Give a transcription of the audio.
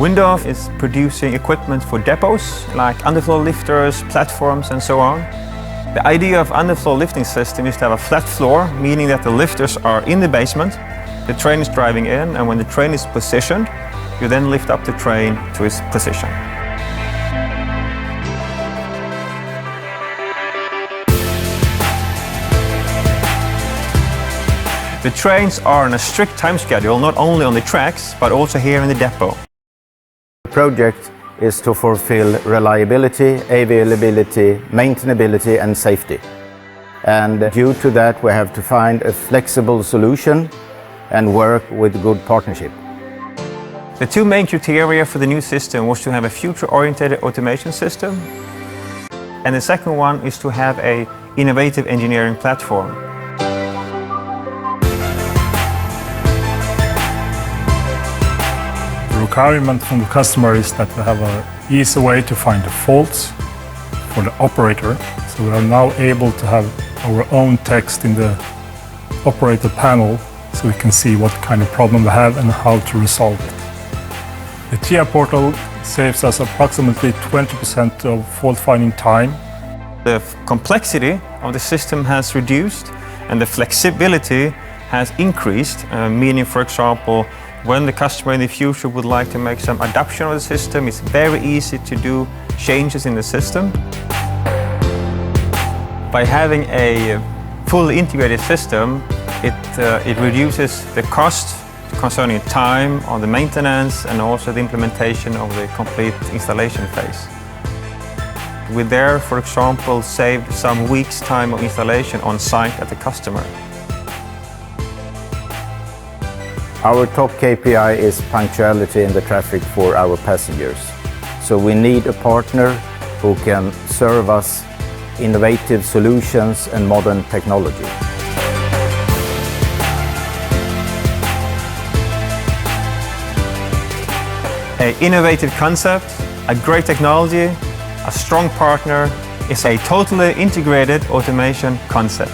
Windhoff is producing equipment for depots like underfloor lifters, platforms and so on. The idea of underfloor lifting system is to have a flat floor, meaning that the lifters are in the basement, the train is driving in, and when the train is positioned, you then lift up the train to its position. The trains are on a strict time schedule, not only on the tracks, but also here in the depot. The project is to fulfill reliability, availability, maintainability and safety. And due to that we have to find a flexible solution and work with good partnership. The two main criteria for the new system was to have a future-oriented automation system, and the second one is to have an innovative engineering platform. The requirement from the customer is that we have an easy way to find the faults for the operator. So we are now able to have our own text in the operator panel so we can see what kind of problem we have and how to resolve it. The TIA portal saves us approximately 20% of fault finding time. The complexity of the system has reduced and the flexibility has increased, meaning, for example, when the customer in the future would like to make some adaptation of the system, it's very easy to do changes in the system. By having a fully integrated system, it reduces the cost concerning time on the maintenance and also the implementation of the complete installation phase. We there, for example, saved some weeks' time of installation on site at the customer. Our top KPI is punctuality in the traffic for our passengers. So we need a partner who can serve us innovative solutions and modern technology. An innovative concept, a great technology, a strong partner is a totally integrated automation concept.